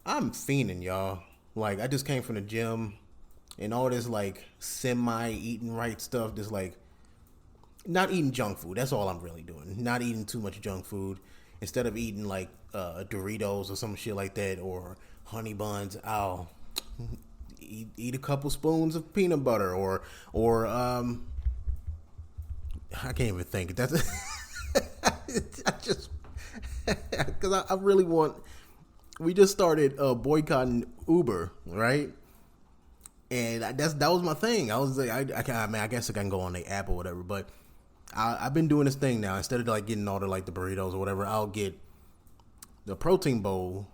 I'm fiending, y'all. Like, I just came from the gym and all this, like, semi eating right stuff. Just, like, not eating junk food. That's all I'm really doing. Not eating too much junk food. Instead of eating, like, Doritos or some shit like that or honey buns, I'll eat a couple spoons of peanut butter or I can't even think. That's I just because I really want. We just started boycotting Uber, right? And that was my thing. I was like, I guess I can go on the app or whatever. But I've been doing this thing now. Instead of like getting all the burritos or whatever, I'll get the protein bowl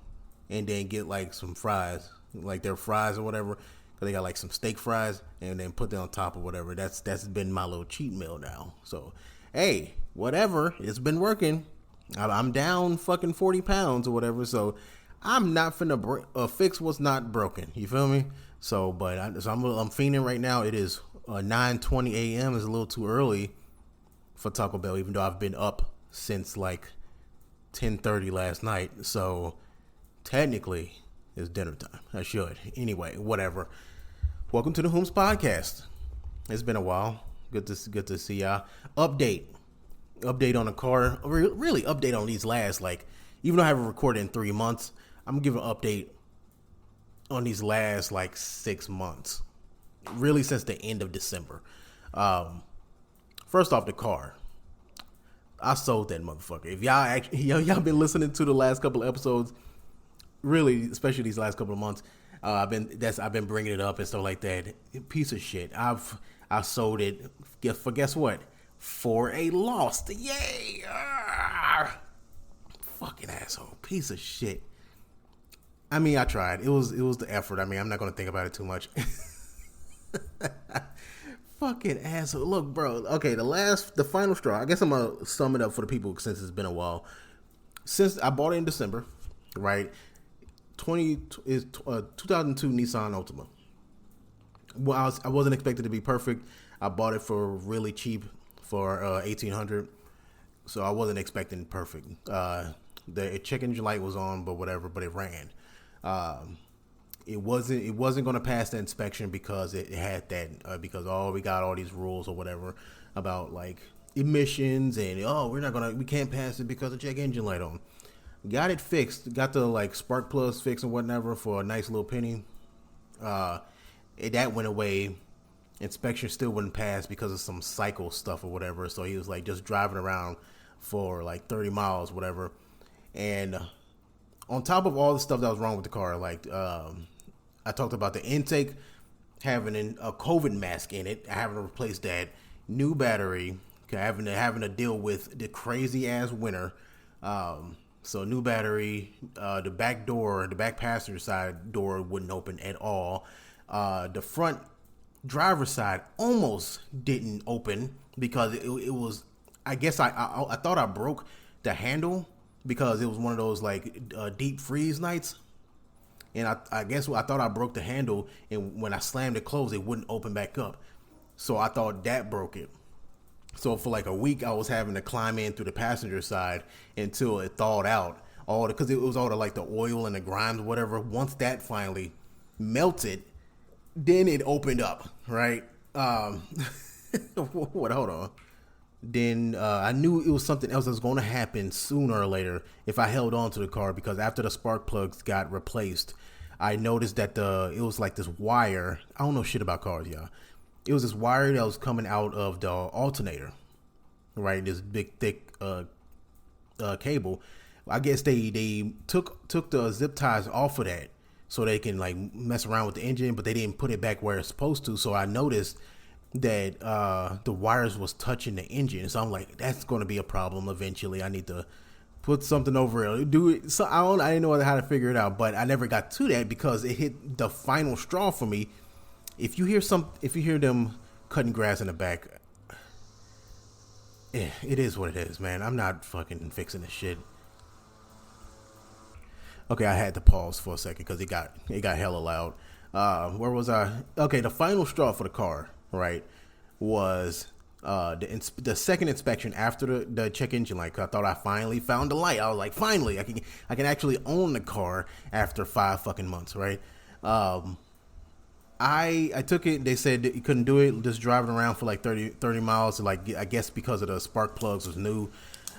and then get like some fries, like their fries or whatever. Cause they got like some steak fries and then put them on top or whatever. That's been my little cheat meal now. So, hey, whatever. It's been working. I'm down fucking 40 pounds or whatever. So I'm not finna fix what's not broken. You feel me? So, but I'm fiending right now. It is 9:20 a.m. It's a little too early for Taco Bell, even though I've been up since like 10:30 last night. So technically, it's dinner time. I should. Anyway, whatever. Welcome to the Whomst podcast. It's been a while. Good to see y'all. Update on the car. Really update on these last, like, even though I haven't recorded in 3 months, I'm gonna give an update on these last like 6 months. Really since the end of December. First off, the car. I sold that motherfucker. If y'all been listening to the last couple of episodes, really, especially these last couple of months, I've been bringing it up and stuff like that. Piece of shit. I sold it. Guess what? For a loss. Yay! Fucking asshole. Piece of shit. I mean, I tried. It was the effort. I mean, I'm not gonna think about it too much. Fucking asshole. Look, bro. Okay, the final straw. I guess I'm gonna sum it up for the people since it's been a while. Since I bought it in December, right? 2002 Nissan Altima. Well, I wasn't expected to be perfect. I bought it for really cheap for $1,800, so I wasn't expecting perfect. The check engine light was on, but whatever. But it ran. It wasn't going to pass the inspection because it had that because we got all these rules or whatever about like emissions and we can't pass it because of check engine light on. Got it fixed. Got the like spark plugs fixed and whatever for a nice little penny. That went away. Inspection still wouldn't pass because of some cycle stuff or whatever. So he was like just driving around for like 30 miles, whatever. And on top of all the stuff that was wrong with the car, like I talked about the intake having a COVID mask in it, having to replace that, new battery, having to deal with the crazy ass winter. So new battery, the back passenger side door wouldn't open at all. The front driver's side almost didn't open because it was. I guess I thought I broke the handle because it was one of those like deep freeze nights, and I guess I thought I broke the handle, and when I slammed it closed, it wouldn't open back up. So I thought that broke it. So for like a week, I was having to climb in through the passenger side until it thawed out. Because it was all the like the oil and the grimes, whatever. Once that finally melted, then it opened up, right? Hold on. Then I knew it was something else that was going to happen sooner or later if I held on to the car, because after the spark plugs got replaced, I noticed that it was like this wire. I don't know shit about cars, y'all. It was this wire that was coming out of the alternator, right? This big thick cable. I guess they took the zip ties off of that so they can like mess around with the engine, but they didn't put it back where it's supposed to. So I noticed that the wires was touching the engine. So I'm like, that's going to be a problem eventually. I need to put something over it. Do it. So I didn't know how to figure it out, but I never got to that because it hit the final straw for me. If you hear them cutting grass in the back, it is what it is, man. I'm not fucking fixing this shit. Okay, I had to pause for a second because it got hella loud. Where was I? Okay, the final straw for the car, right, was The second inspection after the check engine light, 'cause I thought I finally found the light. I was like, finally, I can actually own the car after 5 fucking months, right? I took it. They said that you couldn't do it. Just driving around for like 30 miles. Like, I guess because of the spark plugs was new.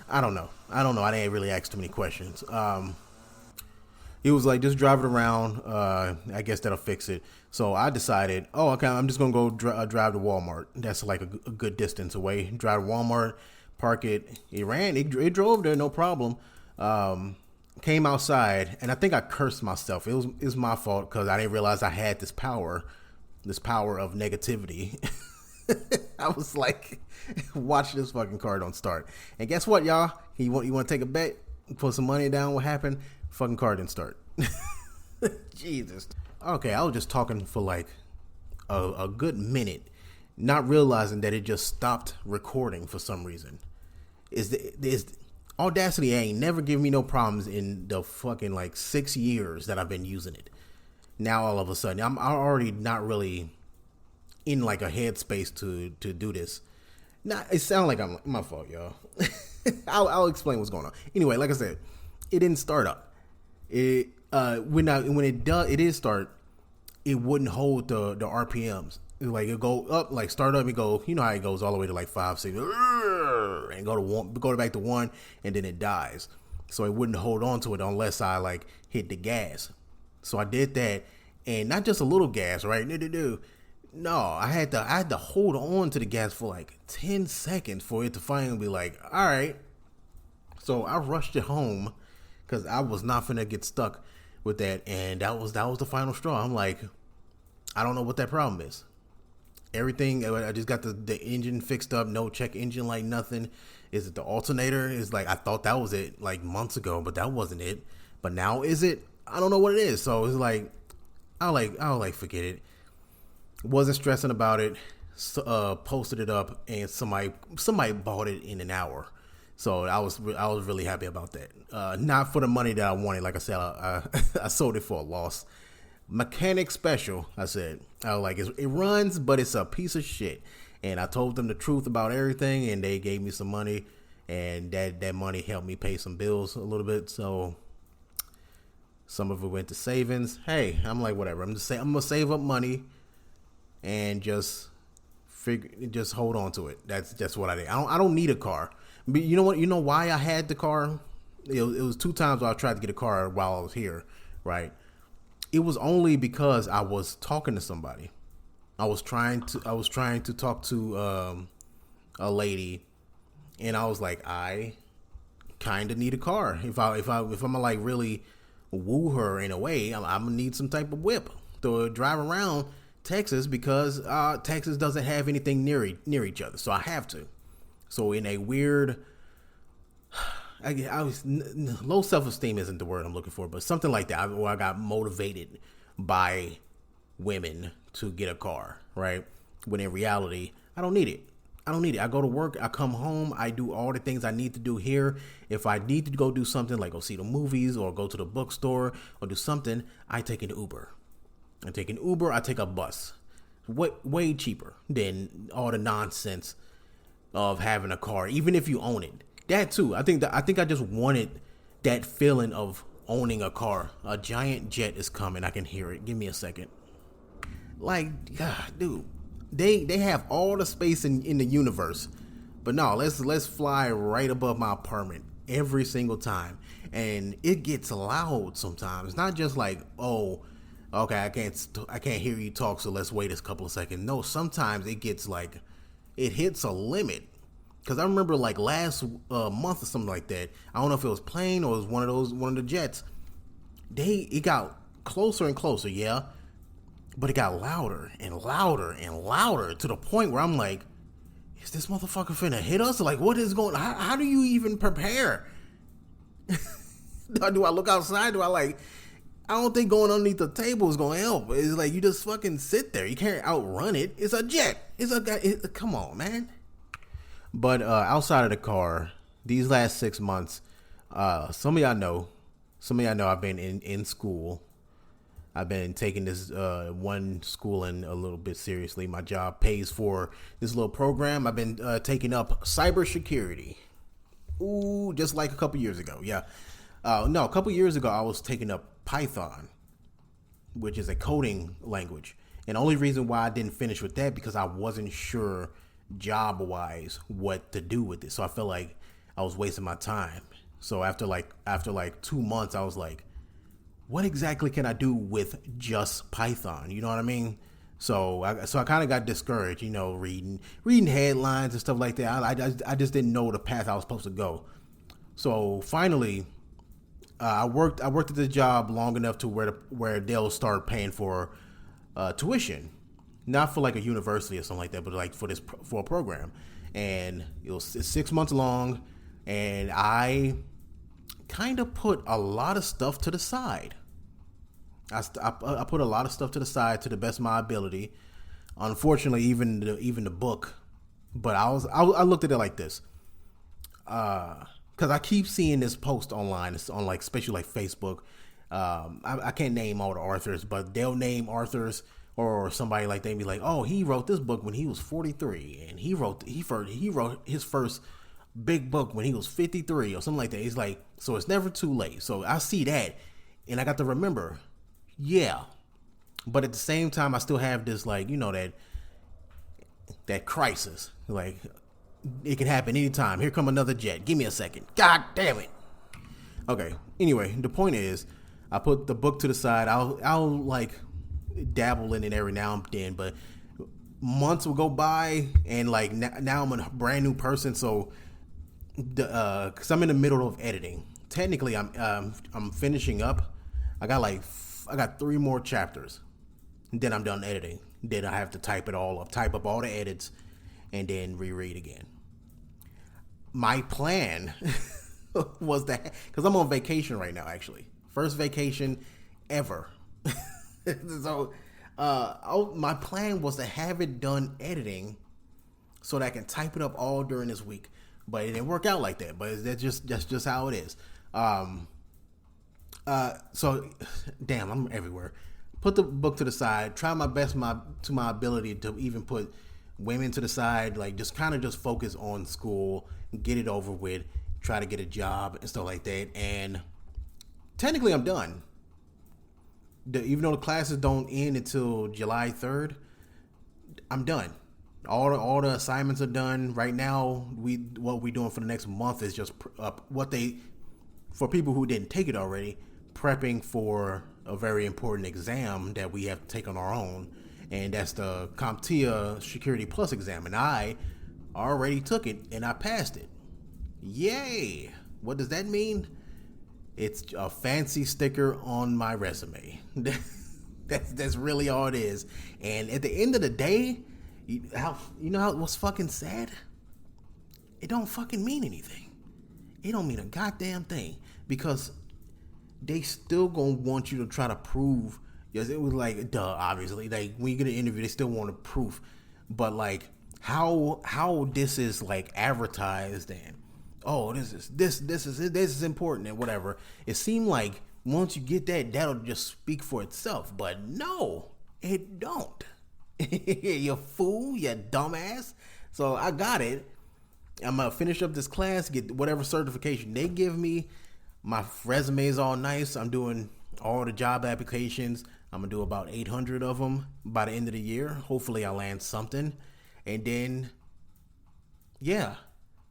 I don't know. I didn't really ask too many questions. He was like, just drive it around. I guess that'll fix it. So I decided, oh, okay, I'm just going to go drive to Walmart. That's like a good distance away. Drive to Walmart, park it. It drove there, no problem. Came outside, and I think I cursed myself. It was my fault because I didn't realize I had this power of negativity. I was like, watch this fucking car don't start. And guess what, y'all? You want to take a bet? Put some money down. What happened? Fucking car didn't start. Jesus. Okay, I was just talking for like a good minute, not realizing that it just stopped recording for some reason. Is Audacity ain't never given me no problems in the fucking like 6 years that I've been using it. Now all of a sudden, I'm already not really in like a headspace to do this. It sounds like I'm my fault, y'all. I'll explain what's going on. Anyway, like I said, it didn't start up. When it did start, it wouldn't hold the RPMs. Like it go up, like start up, and go. You know how it goes all the way to like 5, 6, and go back to 1, and then it dies. So it wouldn't hold on to it unless I like hit the gas. So I did that, and not just a little gas, right? No, I had to hold on to the gas for like 10 seconds for it to finally be like, all right. So I rushed it home because I was not finna get stuck with that, and that was the final straw. I'm like, I don't know what that problem is. Everything, I just got the engine fixed up, no check engine light, nothing. Is it the alternator? It's like, I thought that was it like months ago, but that wasn't it. But now is it? I don't know what it is. So it's like, I'll forget it. Wasn't stressing about it. Posted it up, and somebody bought it in an hour. So I was really happy about that. Not for the money that I wanted. Like I said, I sold it for a loss. Mechanic special, I said. I was like, it runs, but it's a piece of shit. And I told them the truth about everything, and they gave me some money, and that money helped me pay some bills a little bit. So some of it went to savings. Hey, I'm like, whatever. I'm gonna save up money and just hold on to it. That's just what I did. I don't need a car. But you know what? You know why I had the car? It was 2 times where I tried to get a car while I was here, right? It was only because I was talking to somebody. I was trying to talk to a lady, and I was like, I kind of need a car. If I'm gonna like really woo her in a way, I'm gonna need some type of whip to drive around Texas, because Texas doesn't have anything near each other, so I have to. So in a weird, low self-esteem isn't the word I'm looking for, but something like that, where I got motivated by women to get a car, right? When in reality, I don't need it. I go to work, I come home, I do all the things I need to do here. If I need to go do something like go see the movies or go to the bookstore or do something, I take an Uber. I take a bus. Way cheaper than all the nonsense of having a car, even if you own it. That too. I think I just wanted that feeling of owning a car. A giant jet is coming. I can hear it. Give me a second. Like, God, dude, they have all the space in the universe, but no, let's fly right above my apartment every single time, and it gets loud sometimes. Not just like, oh, okay, I can't hear you talk, so let's wait a couple of seconds. No, sometimes it gets like, it hits a limit. Because I remember like last month or something like that. I don't know if it was plane or it was one of the jets. It got closer and closer, yeah. But it got louder and louder and louder to the point where I'm like, is this motherfucker finna hit us? Like, what is going on? How do you even prepare? Do I look outside? I don't think going underneath the table is going to help. It's like, you just fucking sit there. You can't outrun it. It's a jet. Come on, man. But outside of the car, these last 6 months, some of y'all know I've been in school. I've been taking this one schooling a little bit seriously. My job pays for this little program. I've been taking up cybersecurity. Ooh, just like a couple years ago. Yeah. No, a couple years ago, I was taking up Python, which is a coding language. And the only reason why I didn't finish with that because I wasn't sure job wise what to do with it. So I felt like I was wasting my time. So after like 2 months, I was like, what exactly can I do with just Python? You know what I mean? So I kind of got discouraged, reading headlines and stuff like that. I just didn't know the path I was supposed to go. So finally, I worked at the job long enough to where they'll start paying for tuition, not for like a university or something like that, but like for a program. And it's 6 months long, and I kind of put a lot of stuff to the side. I put a lot of stuff to the side to the best of my ability. Unfortunately, even the book, but I looked at it like this, because I keep seeing this post online. It's on like especially like Facebook. I can't name all the authors, but they'll name authors or somebody like they be like, oh, he wrote this book when he was 43, and he wrote his first big book when he was 53 or something like that. It's like, so it's never too late. So I see that, and I got to remember, yeah. But at the same time, I still have this like, that crisis. Like, it can happen anytime. Here come another jet. Give me a second. God damn it. Okay. Anyway, the point is, I put the book to the side. I'll like dabble in it every now and then, but months will go by, and like now I'm a brand new person. So, because I'm in the middle of editing. Technically, I'm finishing up. I got 3 more chapters, and then I'm done editing. Then I have to type it all up, type up all the edits, and then reread again. My plan was that, because I'm on vacation right now, actually. First vacation ever. So my plan was to have it done editing so that I can type it up all during this week. But it didn't work out like that. But that's just how it is. So, damn, I'm everywhere. Put the book to the side. Try my best to my ability to even put women to the side. Like, just kind of just focus on school, get it over with, try to get a job and stuff like that. And technically, I'm done. Even though the classes don't end until July 3rd, I'm done. All the assignments are done. Right now, what we're doing for the next month is just for people who didn't take it already, prepping for a very important exam that we have to take on our own, and that's the CompTIA Security Plus exam. And I already took it, and I passed it. Yay! What does that mean? It's a fancy sticker on my resume. That's really all it is. And at the end of the day, what's fucking sad? It don't fucking mean anything. It don't mean a goddamn thing, because they still gonna want you to try to prove. Yes, it was like, duh, obviously. Like, when you get an interview, they still want a proof. But like, how this is like advertised, and oh, this is important and whatever. It seemed like once you get that, that'll just speak for itself. But no, it don't. You fool, you dumbass. So I got it. I'm gonna finish up this class, get whatever certification they give me. My resume is all nice. I'm doing all the job applications. I'm gonna do about 800 of them by the end of the year. Hopefully, I land something, and then, yeah.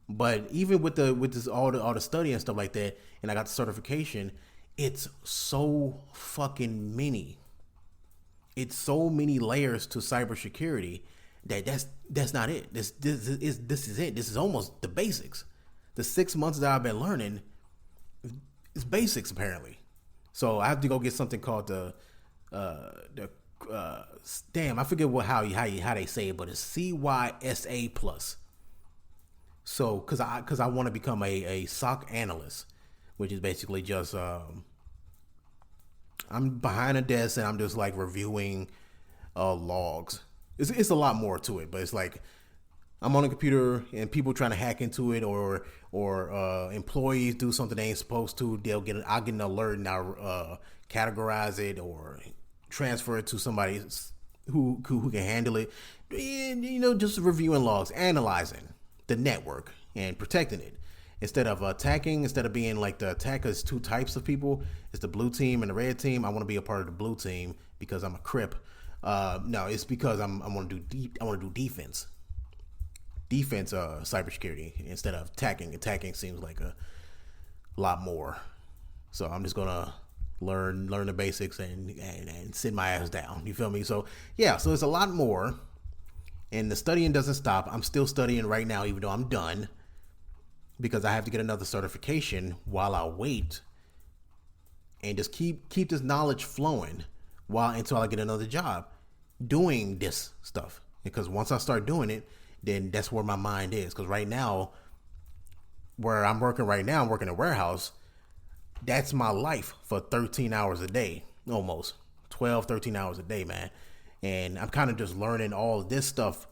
But even with this all the study and stuff like that, and I got the certification, it's so fucking many. It's so many layers to cybersecurity that's not it. This is it. This is almost the basics. The 6 months that I've been learning is basics apparently. So I have to go get something called the damn, I forget how they say it, but it's CYSA plus. So because I want to become a SOC analyst, which is basically just I'm behind a desk and I'm just like reviewing logs. It's a lot more to it, but it's like I'm on a computer and people trying to hack into it, or employees do something they ain't supposed to. I'll get an alert and I'll categorize it, or transfer it to somebody who can handle it. And, just reviewing logs, analyzing the network and protecting it. Instead of attacking, instead of being like the attackers, two types of people. It's the blue team and the red team. I want to be a part of the blue team because I'm a Crip. No, it's because I want to do defense. Cybersecurity instead of attacking. Attacking seems like a lot more. So I'm just gonna learn the basics and sit my ass down. You feel me? So yeah, so it's a lot more. And the studying doesn't stop. I'm still studying right now, even though I'm done, because I have to get another certification while I wait, and just keep this knowledge flowing until I get another job doing this stuff. Because once I start doing it, then that's where my mind is. Because right now, where I'm working right now, I'm working in a warehouse. That's my life for 13 hours a day, almost 12, 13 hours a day, man. And I'm kind of just learning all of this stuff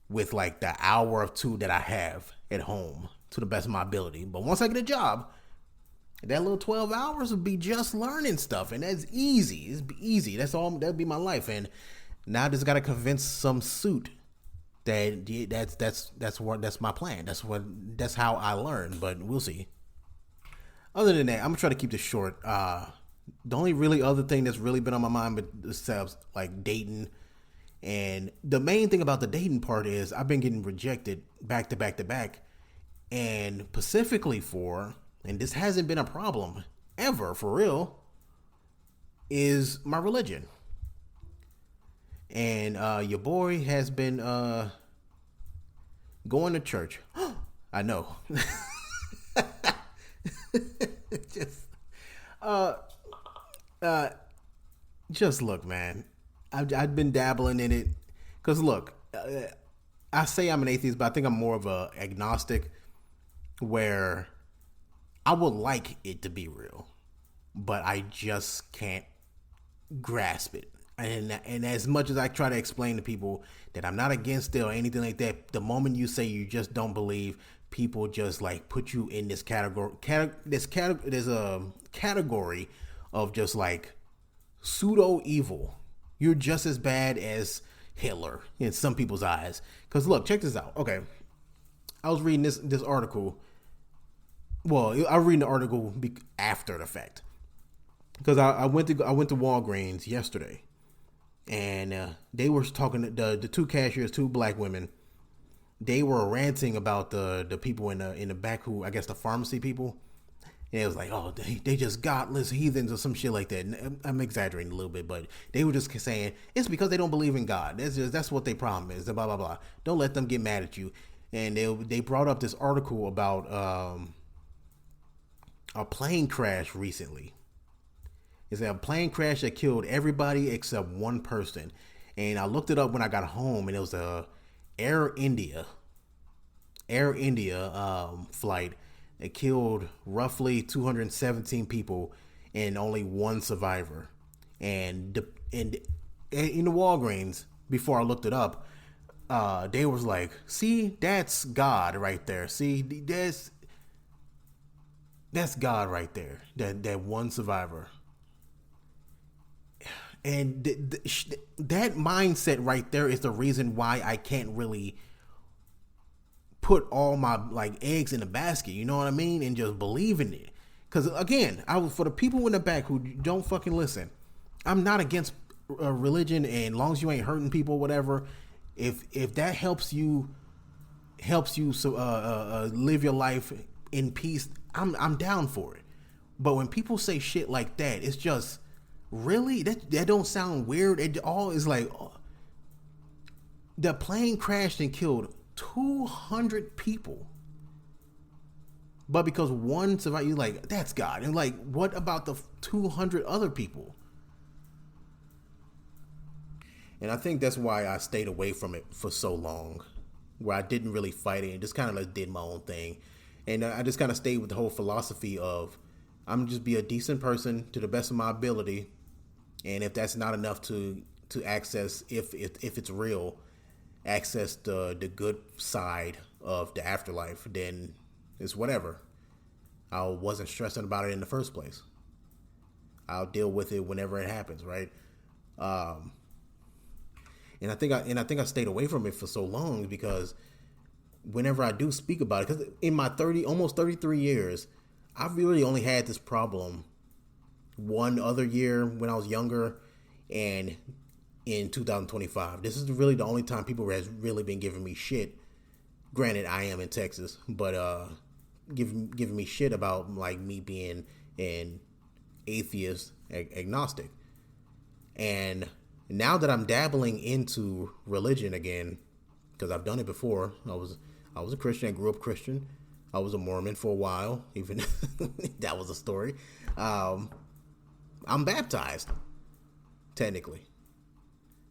with like the hour or two that I have at home to the best of my ability. But once I get a job, that little 12 hours will be just learning stuff. And that's easy. It's easy. That'd be my life. And now I just got to convince some suit that's my plan. That's how I learn, but we'll see. Other than that, I'm gonna try to keep this short. The only really other thing that's really been on my mind besides like dating, and the main thing about the dating part is I've been getting rejected back to back to back, and specifically and this hasn't been a problem ever for real, is my religion. And your boy has been going to church. I know. Just look, man. I've been dabbling in it. Cause look, I say I'm an atheist, but I think I'm more of a agnostic, where I would like it to be real, but I just can't grasp it. And as much as I try to explain to people that I'm not against it or anything like that, the moment you say you just don't believe, people just like put you in this category. There's a category of just like pseudo evil. You're just as bad as Hitler in some people's eyes. Because look, check this out. Okay, I was reading this article. Well, I was reading the article after the fact, because I went to Walgreens yesterday, and they were talking to the two cashiers, two black women. They were ranting about the people in the back, who I guess the pharmacy people. And it was like, oh, they just godless heathens or some shit like that. And I'm exaggerating a little bit, but they were just saying it's because they don't believe in God. That's what their problem is. Blah blah blah. Don't let them get mad at you. And they brought up this article about a plane crash recently. It's a plane crash that killed everybody except one person. And I looked it up when I got home, and it was a Air India flight. It killed roughly 217 people and only one survivor. And in the Walgreens, before I looked it up, they was like, see, that's God right there. See, that's God right there. That one survivor. And that mindset right there is the reason why I can't really put all my like eggs in a basket, you know what I mean, and just believe in it. Because again, for the people in the back who don't fucking listen, I'm not against religion, and as long as you ain't hurting people, whatever. If that helps you live your life in peace, I'm down for it. But when people say shit like that, it's just really that don't sound weird. It all is like the plane crashed and killed 200 people, but because one survived, you like, that's God. And like, what about the 200 other people? And I think that's why I stayed away from it for so long, where I didn't really fight it and just kind of like did my own thing. And I just kind of stayed with the whole philosophy of I'm just be a decent person to the best of my ability, and if that's not enough to access, if it's real, access the good side of the afterlife, then it's whatever. I wasn't stressing about it in the first place. I'll deal with it whenever it happens, right? Um, and I think I stayed away from it for so long because whenever I do speak about it, because in my almost 33 years, I've really only had this problem one other year when I was younger, and in 2025. This is really the only time people has really been giving me shit. Granted, I am in Texas, but giving me shit about like me being an atheist, agnostic. And now that I'm dabbling into religion again, because I've done it before. I was a Christian. I grew up Christian. I was a Mormon for a while. Even that was a story. I'm baptized, technically.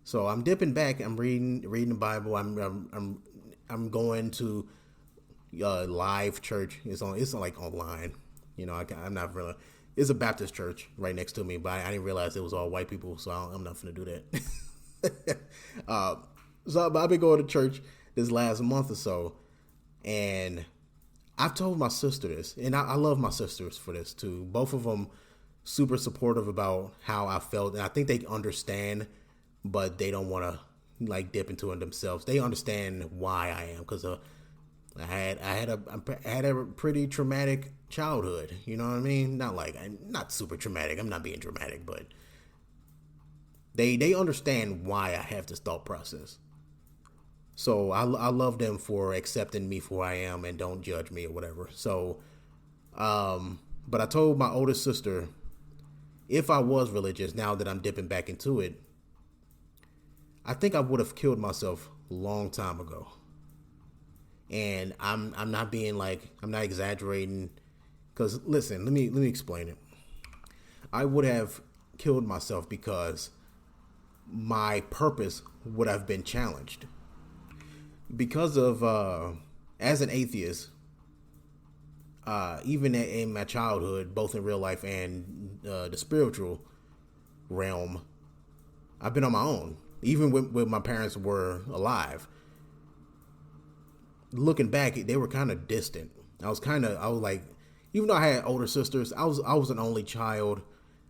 So I'm dipping back. I'm reading the Bible. I'm going to live church. It's like online. I'm not really. It's a Baptist church right next to me, but I didn't realize it was all white people, so I'm not gonna do that. So I've been going to church this last month or so, and I've told my sister this, and I love my sisters for this too. Both of them super supportive about how I felt, and I think they understand, but they don't want to like dip into it themselves. They understand why I am, because I had a pretty traumatic childhood. You know what I mean? Not super traumatic. I'm not being dramatic, but they understand why I have this thought process. So I love them for accepting me for who I am and don't judge me or whatever. So, but I told my older sister, if I was religious, now that I'm dipping back into it, I think I would have killed myself a long time ago. And I'm not being I'm not exaggerating, because listen, let me explain it. I would have killed myself because my purpose would have been challenged. Because of as an atheist, even in my childhood, both in real life and the spiritual realm, I've been on my own. Even when my parents were alive, looking back, they were kind of distant. I was like, even though I had older sisters, I was an only child.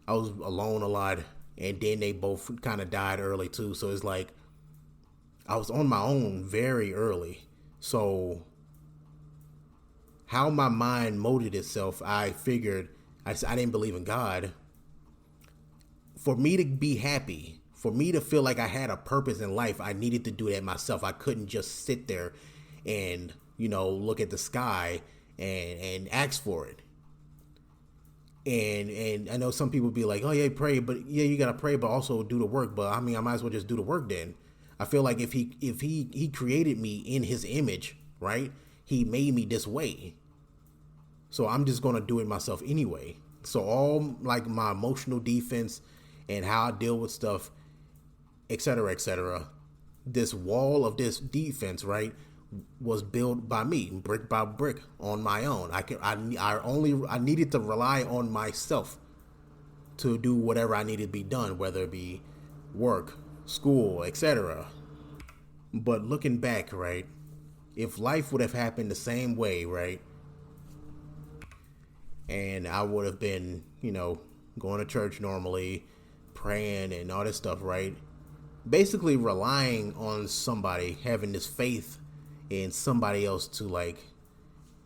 I was alone a lot, and then they both kind of died early too. So it's like I was on my own very early. So how my mind molded itself, I figured I didn't believe in God. For me to be happy, for me to feel like I had a purpose in life, I needed to do that myself. I couldn't just sit there and, look at the sky and ask for it. And I know some people be like, oh yeah, pray, but yeah, you gotta pray, but also do the work. But I mean, I might as well just do the work then. I feel like if he created me in his image, right? He made me this way. So I'm just gonna do it myself anyway. So all like my emotional defense and how I deal with stuff, etc., this wall of this defense, right, was built by me, brick by brick, on my own. I needed to rely on myself to do whatever I needed to be done, whether it be work, school, etc. But looking back, right, if life would have happened the same way, right, and I would have been, going to church normally, praying and all this stuff, right, basically relying on somebody, having this faith in somebody else to, like,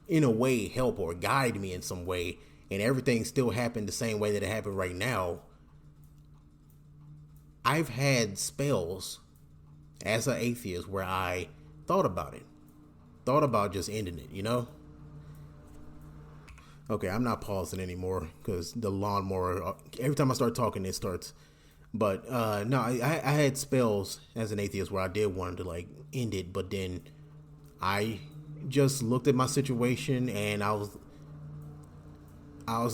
in a way help or guide me in some way, and everything still happened the same way that it happened right now. I've had spells as an atheist where I thought about just ending it. Okay, I'm not pausing anymore because the lawnmower, every time I start talking, it starts. But no, I had spells as an atheist where I did want to like end it, but then I just looked at my situation and I was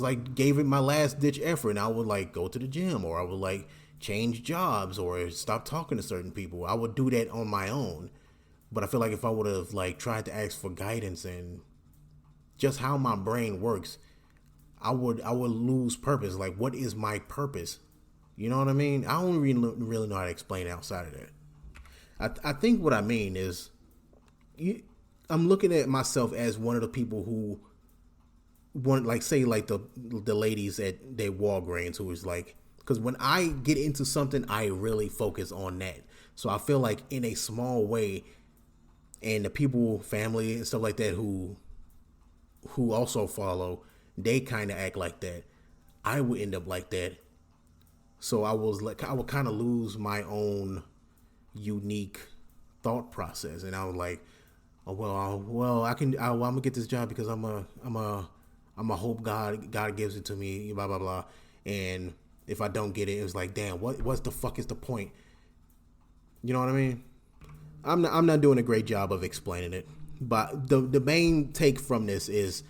like, gave it my last ditch effort, and I would like go to the gym, or I would like change jobs or stop talking to certain people. I would do that on my own. But I feel like if I would have like tried to ask for guidance and just how my brain works, I would lose purpose. Like, what is my purpose? You know what I mean? I don't really know how to explain it outside of that. I think what I mean is, I'm looking at myself as one of the people who want, like, say, like the ladies at their Walgreens who was like Because when I get into something, I really focus on that. So I feel like in a small way, and the people, family, and stuff like that who also follow, they kind of act like that. I would end up like that. So I would kind of lose my own unique thought process, and I was like, oh well, I'm gonna get this job because I'm a hope God gives it to me, blah blah blah, and if I don't get it, it was like, damn, what's the fuck is the point? You know what I mean? I'm not doing a great job of explaining it, but the main take from this is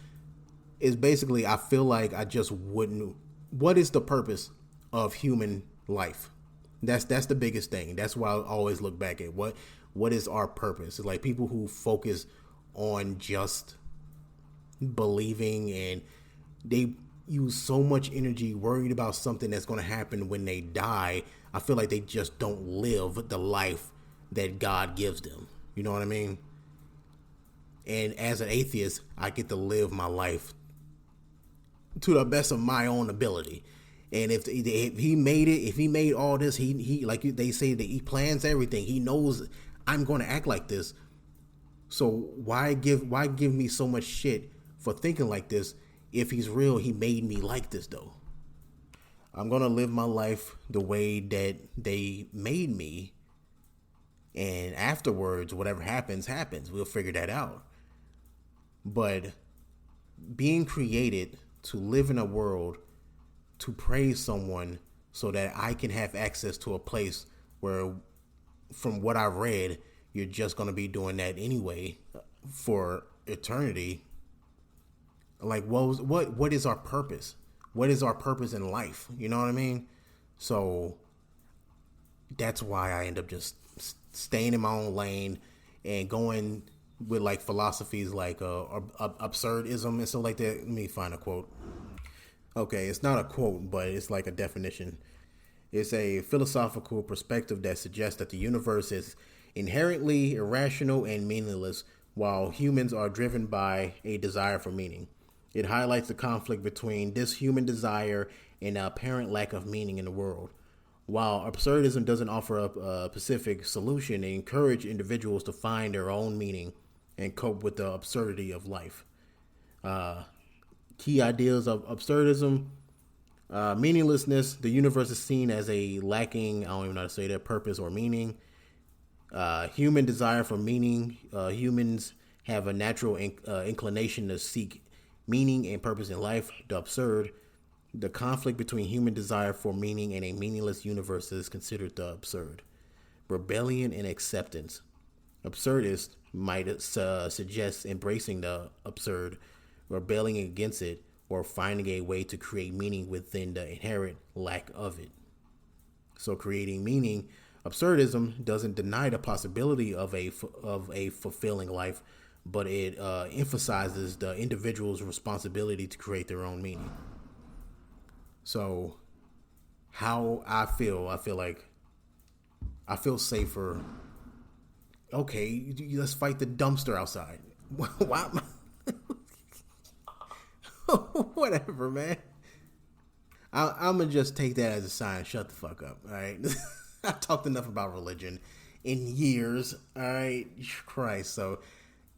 basically I feel like I just wouldn't. What is the purpose of human life? That's the biggest thing. That's why I always look back at what is our purpose. It's like people who focus on just believing, and they use so much energy worried about something that's going to happen when they die. I feel like they just don't live the life that God gives them. You know what I mean? And as an atheist, I get to live my life to the best of my own ability. And if he made it, if he made all this, he like they say that he plans everything. He knows I'm going to act like this. So why give me so much shit for thinking like this? If he's real, he made me like this though. I'm going to live my life the way that they made me. And afterwards, whatever happens, happens. We'll figure that out. But being created to live in a world to praise someone so that I can have access to a place where, from what I've read, you're just going to be doing that anyway for eternity. Like, what is our purpose? What is our purpose in life? You know what I mean? So that's why I end up just staying in my own lane and going with like philosophies like absurdism and stuff like that. Let me find a quote. Okay, it's not a quote, but it's like a definition. It's a philosophical perspective that suggests that the universe is inherently irrational and meaningless, while humans are driven by a desire for meaning. It highlights the conflict between this human desire and the apparent lack of meaning in the world. While absurdism doesn't offer up a specific solution, it encourages individuals to find their own meaning and cope with the absurdity of life. Key ideas of absurdism: meaninglessness. The universe is seen as a lacking, I don't even know how to say that, purpose or meaning. Human desire for meaning. Humans have a natural inclination to seek meaning and purpose in life. The absurd. The conflict between human desire for meaning and a meaningless universe is considered the absurd. Rebellion and acceptance. Absurdists might suggest embracing the absurd, rebelling against it, or finding a way to create meaning within the inherent lack of it. So creating meaning, absurdism doesn't deny the possibility of a fulfilling life, but it emphasizes the individual's responsibility to create their own meaning. So how I feel like I feel safer. Okay, let's fight the dumpster outside. Why? Whatever, man. I'm gonna just take that as a sign. Shut the fuck up. All right. I've talked enough about religion in years. All right, Christ. So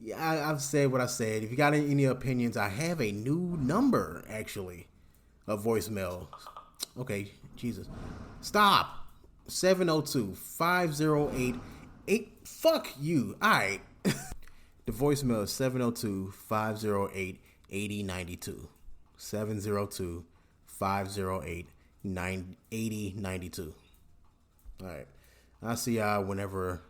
yeah, I've said what I said. If you got any opinions, I have a new number actually, a voicemail. Okay, Jesus, stop. 702-508-8. Fuck you. All right. The voicemail is 702-508-8092. 702-508-8092. All right. I'll see y'all whenever.